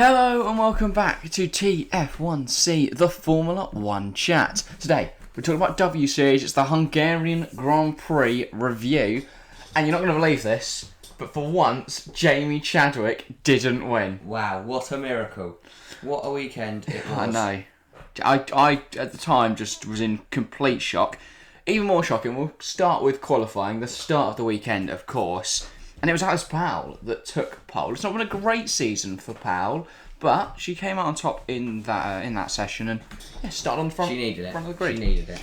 Hello and welcome back to TF1C, the Formula 1 chat. Today, we're talking about W Series. It's the Hungarian Grand Prix review. And you're not going to believe this, but for once, Jamie Chadwick didn't win. Wow, what a miracle. What a weekend it was. I know. I at the time, just was in complete shock. Even more shocking, we'll start with qualifying, the start of the weekend, of course. And it was Alice Powell that took pole. It's not been a great season for Powell, but she came out on top in that session and started on the front. She needed it. Front of the grid. She needed it.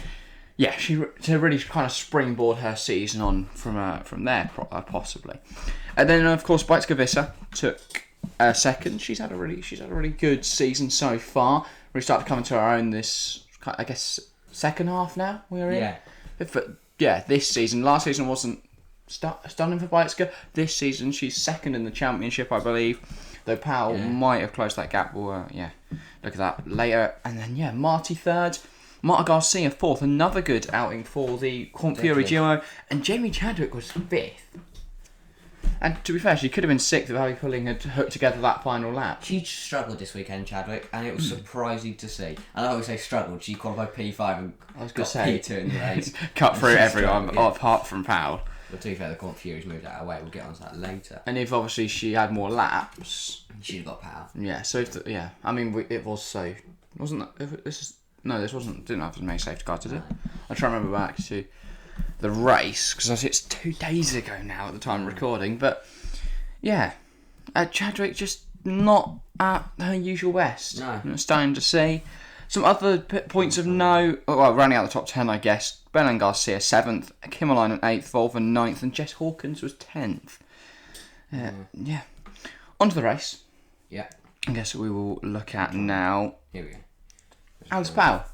Yeah, to really kind of springboard her season on from there possibly. And then of course Marti and Garcia took second. She's had a really good season so far. We started coming to our own this, I guess, second half now we're in. Yeah. But yeah, this season. Last season wasn't stunning for Marti. This season she's second in the championship, I believe. Though Powell might have closed that gap. We'll look at that later. And then Marti third, Marti and Garcia fourth. Another good outing for the Quantfury duo. And Jamie Chadwick was fifth. And to be fair, she could have been sixth if Harry Pulling had hooked together that final lap. She struggled this weekend, Chadwick, and it was surprising to see. And I always say struggled. She qualified P5 and got P2 in the race. Cut through everyone apart from Powell. But to be fair, the Quantfury's moved out of the way. We'll get onto that later. And if obviously she had more laps, she'd got Powell. Yeah. So I mean, it was so wasn't that? This wasn't. Didn't have as many safety cars, did it? I try to remember back to the race because it's 2 days ago now at the time of recording. But yeah, Chadwick just not at her usual best. No. Starting to see some other points of note. Well, rounding out the top 10, I guess. Marti and Garcia 7th, Kimmerlein 8th, Volven 9th, and Jess Hawkins was 10th. Yeah. On to the race. Yeah. I guess we will look at now. Here we go. Alice Powell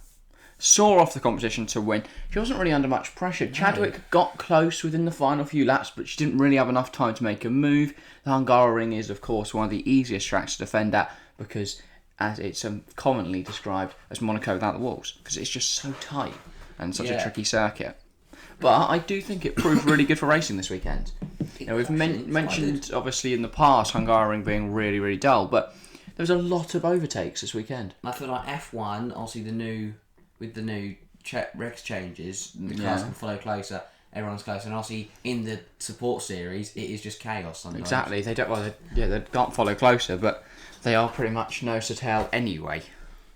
saw off the competition to win. She wasn't really under much pressure. Chadwick got close within the final few laps, but she didn't really have enough time to make a move. The Hungaroring is, of course, one of the easiest tracks to defend at because, as it's commonly described, as Monaco without the walls, because it's just so tight and such a tricky circuit. But I do think it proved really good for racing this weekend. We've mentioned, obviously, in the past, Hungaroring being really, really dull, but there was a lot of overtakes this weekend. I feel like F1, obviously with the new regs changes, the cars can follow closer, everyone's closer, and obviously in the support series, it is just chaos sometimes. Exactly. They can't follow closer, but they are pretty much nose to tail anyway.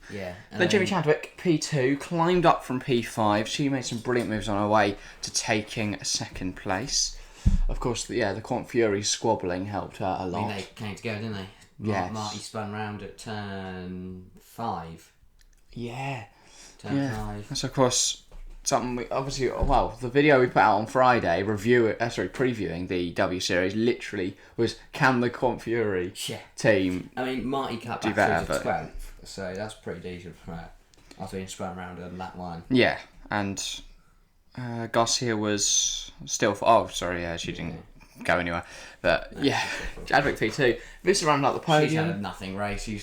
Yeah. Then Jamie Chadwick, P2, climbed up from P5. She made some brilliant moves on her way to taking second place. Of course, the Quantfury squabbling helped her a lot. I mean, they came together, didn't they? Yes. Marty spun round at turn 5. Yeah. Turn 5. That's, of course, something we obviously... Well, the video we put out on Friday, previewing the W Series, literally was, can the Quantfury team... I mean, Marty cut back through to 12th. So that's pretty decent from her. After being spun around on lap 1. Yeah, and Garcia was still... she didn't go anywhere. But Chadwick P2. This rounded up the podium. She had a nothing race. She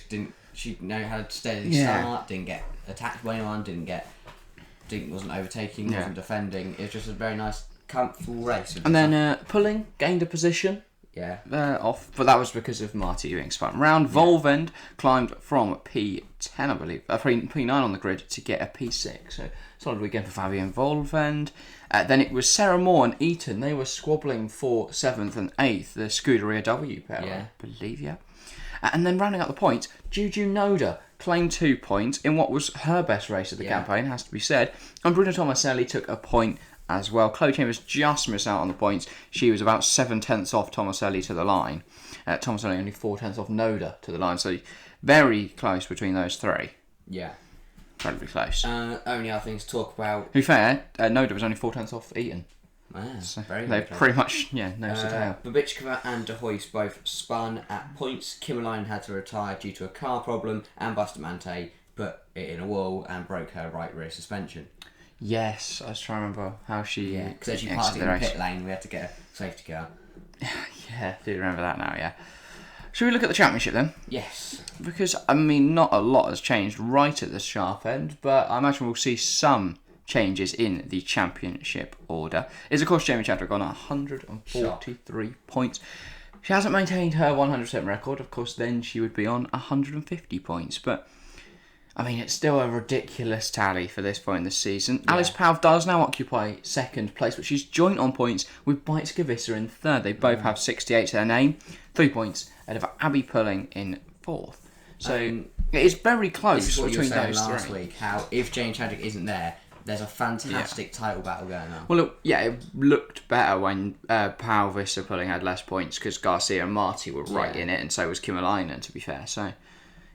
had a steady start, didn't get attacked by anyone, wasn't overtaking, wasn't defending. It was just a very nice, comfortable race. And then Pulling gained a position. Yeah. Off, but that was because of Marti being spun round. Volvend climbed from P10, I believe, P9 on the grid to get a P6. So solid weekend for Fabian Volvend. Then it was Sarah Moore and Eaton. They were squabbling for 7th and 8th, the Scuderia W pair, I believe, and then rounding up the points, Juju Noda claimed 2 points in what was her best race of the campaign, has to be said. And Bruno Tomaselli took a point as well. Chloe Chambers just missed out on the points. She was about 7/10 off Tomaselli to the line. Tomaselli only 4/10 off Noda to the line. So very close between those three. Yeah. Incredibly close. Only other things to talk about. To be fair, Noda was only 4/10 off Eaton. So they pretty much, nose to tail. Babicova and De Hoyst both spun at points. Kimmerlein had to retire due to a car problem, and Bustamante put it in a wall and broke her right rear suspension. Yes, I was trying to remember how she... Yeah, because as she passed in the pit lane, we had to get a safety car. Yeah, I do remember that now, Should we look at the championship then? Yes. Because, I mean, not a lot has changed right at the sharp end, but I imagine we'll see some changes in the championship order. Is, of course, Jamie Chadwick on 143 points. She hasn't maintained her 100% record. Of course, then she would be on 150 points. But, I mean, it's still a ridiculous tally for this point in the season. Yeah. Alice Powell does now occupy second place, but she's joint on points with Bites Gavissa in third. They both have 68 to their name. 3 points ahead of Abby Pulling in fourth. So, it is very close This is what you were between saying those last three. week, how if Jane Chadwick isn't there, there's a fantastic title battle going on. Well, it looked better when Powell Visser Pulling had less points because Garcia and Marti were right in it, and so was Kimalainen, to be fair. So,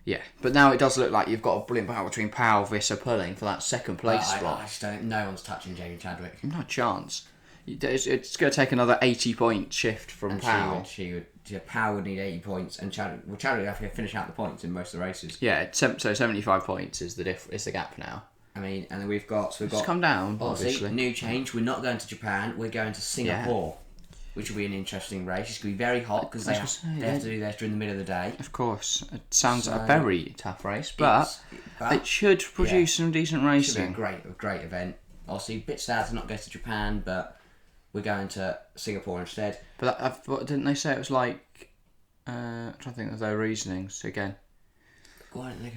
yeah. But now it does look like you've got a brilliant battle between Powell Visser Pulling for that second place spot. I just don't. No one's touching Jamie Chadwick. Not a chance. It's going to take another 80-point shift from Powell. Powell would need 80 points, and Chadwick would have to finish out the points in most of the races. Yeah, so 75 points is the gap now. I mean, and then we've got It's come down, obviously. New change. We're not going to Japan. We're going to Singapore, which will be an interesting race. It's going to be very hot because they have to do theirs during the middle of the day. Of course, it sounds a very tough race, but it should produce some decent racing. It should be a great event. Obviously, a bit sad to not go to Japan, but we're going to Singapore instead. But didn't they say it was like? I'm trying to think of their reasonings again. Why didn't they go?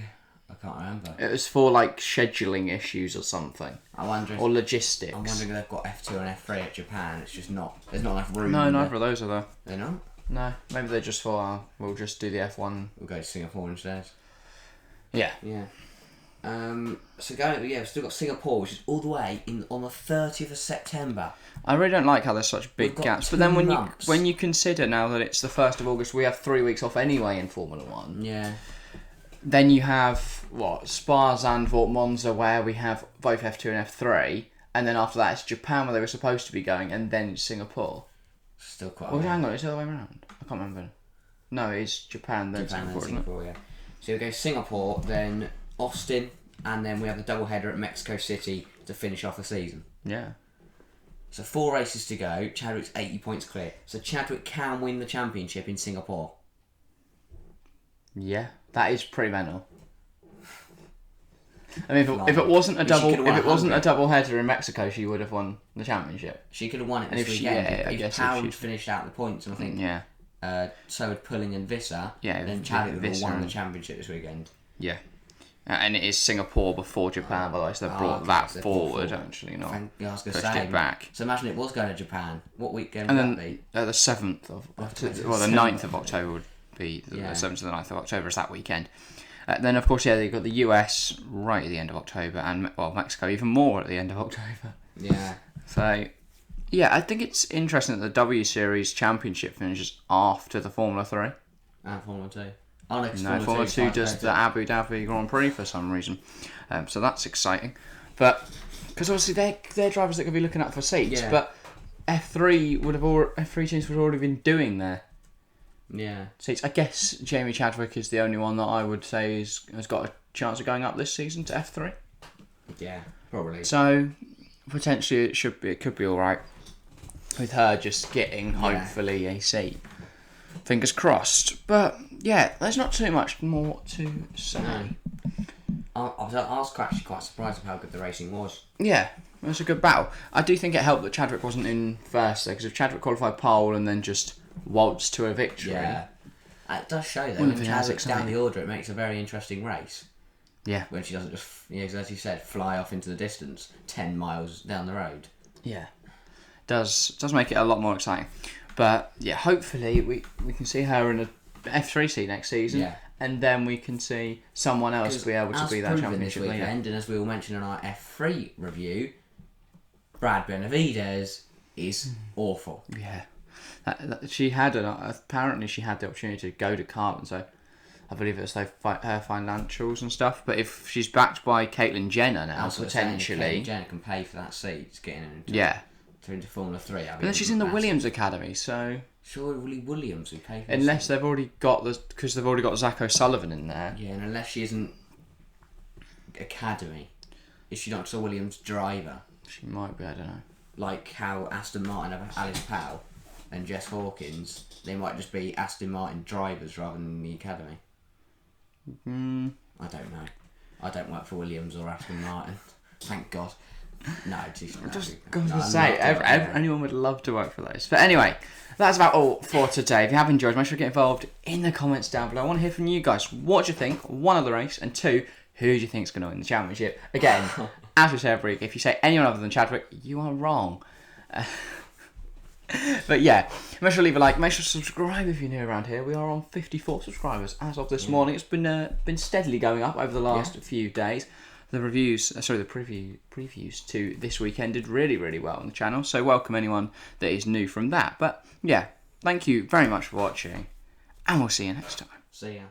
I can't remember. It was for like scheduling issues or something. I wonder. Or logistics. I'm wondering if they've got F2 and F3 at Japan. It's just not. There's not enough room. No, neither of those are there. They're not. No, maybe they just thought we'll just do the F1. We'll go to Singapore instead. Yeah. Yeah. We've still got Singapore, which is all the way on the 30th of September. I really don't like how there's such big gaps. But then months. when you consider now that it's the 1st of August, we have 3 weeks off anyway in Formula 1. Yeah. Then you have, Spa, Zandvoort, Monza, where we have both F2 and F3. And then after that, it's Japan, where they were supposed to be going. And then it's Singapore. Still quite hang on, it's the other way around. I can't remember. No, it's Japan, then Singapore, yeah. So we go Singapore, then Austin, and then we have the double header at Mexico City to finish off the season. Yeah. So 4 races to go. Chadwick's 80 points clear. So Chadwick can win the championship in Singapore. Yeah, that is pretty mental. I mean, if it wasn't a double header in Mexico, she would have won the championship. She could have won it this weekend. If Powell had finished out the points, and I think so had Pulling and Visser. Yeah, then Chadwick would have won the championship this weekend. Yeah. And it is Singapore before Japan, by the way, so they've brought that forward, actually, not pushed it back. So imagine it was going to Japan. What weekend would that be? The 7th of October, the 9th of October would be, the 7th to the 9th of October is that weekend. Then, of course, you've got the US right at the end of October, and, Mexico even more at the end of October. Yeah. So, yeah, I think it's interesting that the W Series Championship finishes after the Formula 3. And Formula 2. No, Formula 2 does the Abu Dhabi Grand Prix for some reason. So that's exciting. But, because obviously they're drivers that could be looking up for seats, but F3 teams would have already been doing their seats. I guess Jamie Chadwick is the only one that I would say has got a chance of going up this season to F3. Yeah, probably. So, potentially it could be alright with her just getting, hopefully, a seat. Fingers crossed. But, yeah, there's not too much more to say. No. I was actually quite surprised at how good the racing was. Yeah, it was a good battle. I do think it helped that Chadwick wasn't in first there, because if Chadwick qualified pole and then just waltzed to a victory... Yeah. It does show, though, when Chadwick's down the order, it makes a very interesting race. Yeah. When she doesn't just, as you said, fly off into the distance 10 miles down the road. Yeah. Does make it a lot more exciting. But, yeah, hopefully we can see her in a F3 seat next season. Yeah. And then we can see someone else be able to be that championship leader. And as we all mentioned in our F3 review, Brad Benavidez is awful. Yeah. Apparently she had the opportunity to go to Carbon, so I believe it's her financials and stuff. But if she's backed by Caitlyn Jenner now, potentially... Caitlyn Jenner can pay for that seat to get into Formula 3. But then she's in the Williams Academy, so... Surely Williams would pay for unless they've already got Zach O'Sullivan in there. Yeah, and unless she isn't Academy. Is she not just a Williams driver? She might be, I don't know. Like how Aston Martin have Alice Powell and Jess Hawkins, they might just be Aston Martin drivers rather than the Academy. I don't know. I don't work for Williams or Aston Martin. Thank God. No, just Got to say, anyone would love to work for those. But anyway, that's about all for today. If you have enjoyed, make sure to get involved in the comments down below. I want to hear from you guys. What do you think? One, of the race, and two, who do you think is going to win the championship? Again, as we said, if you say anyone other than Chadwick, you are wrong. But yeah, make sure to leave a like. Make sure to subscribe if you're new around here. We are on 54 subscribers as of this morning. It's been steadily going up over the last few days. The previews to this weekend did really, really well on the channel. So welcome anyone that is new from that. But yeah, thank you very much for watching, and we'll see you next time. See ya.